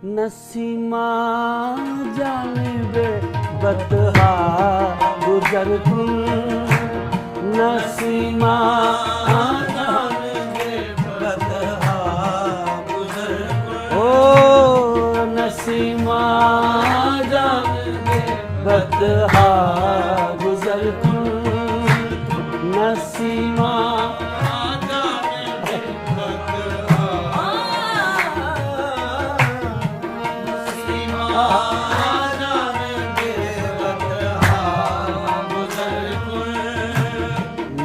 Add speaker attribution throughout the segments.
Speaker 1: नसीमा जानिबे बतहा गुजर कुन नसीमा जानिबे बतहा गुजर कुन ओ नसीमा जानिबे बतहा गुजर कुन नसीमा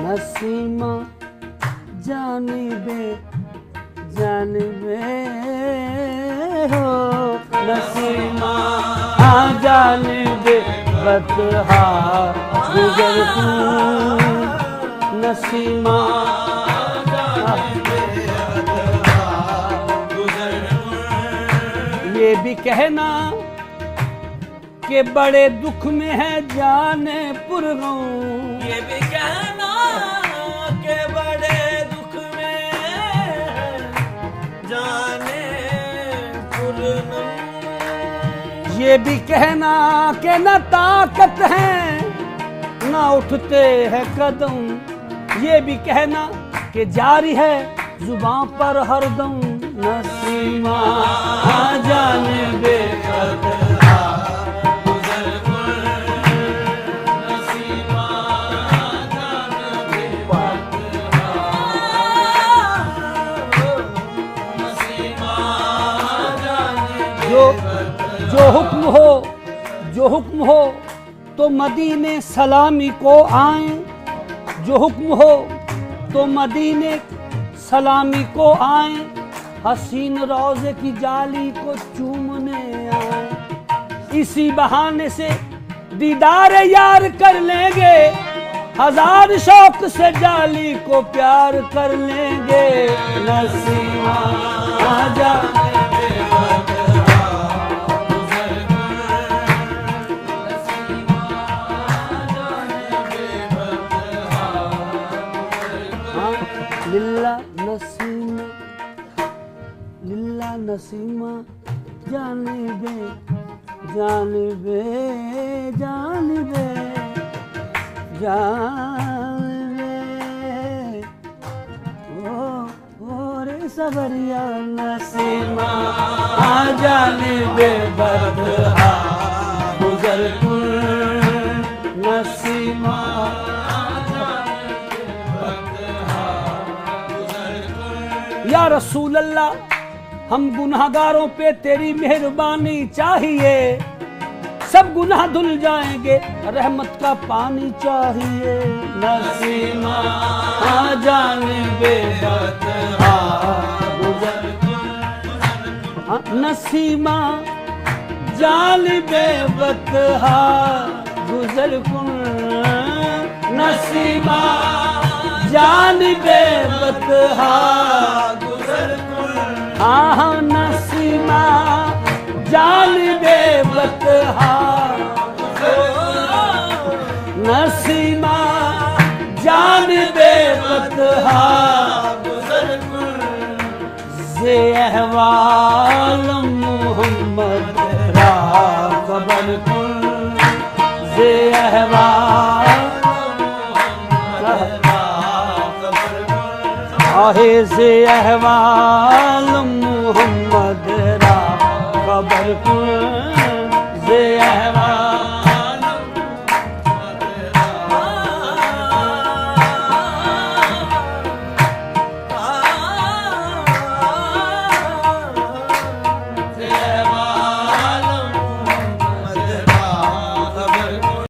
Speaker 1: नसीमा जानिबे जानिबे हो नसीमा जानिबे बतहा गुजर कुन नसीमा ये भी कहना कि बड़े दुख में है जाने पुरगौ
Speaker 2: ये भी कहना कि बड़े दुख में है जाने पुरगौ
Speaker 1: ये भी कहना कि न ताकत है न उठते हैं कदम ये भी कहना कि जारी है जुबान पर हरदम नसीमा जानिबे बतहा गुजर कुन नसीमा जानिबे बतहा नसीमा जानिबे जो हुक्म हो तो मदीने सलामी को आए जो हुक्म हो तो मदीने सलामी को आए हसीन रोज़े की जाली को चूमने आए इसी बहाने से दीदार यार कर लेंगे हजार शौक से जाली को प्यार कर लेंगे नसीमा जानिबे बतहा गुजर कुन नसीमा जानिबे बतहा लिल्ला नसीमा लिल्ला नसीमा जानिबे जानिबे जानिबे जानिबे ओ रे सबरिया नसीमा जानिबे बतहा गुजर कुन नसीमा या रसूल अल्लाह हम गुनाहगारों पे तेरी मेहरबानी चाहिए सब गुनाह धुल जाएंगे रहमत का पानी चाहिए नसीमा जानिबे बतहा गुजर कुन नसीमा जानिबे बतहा गुजर कुन नसीमा जानिबे बतहा गुजर कुन नसीमा जानिबे बतहा नसीमा जानिबे बतहा गुजर कुन ज़े अहवाल मोहम्मद रा खबर कुन ज़े अहवाल आहे ज़े अहवाल मोहम्मद रा खबर कुन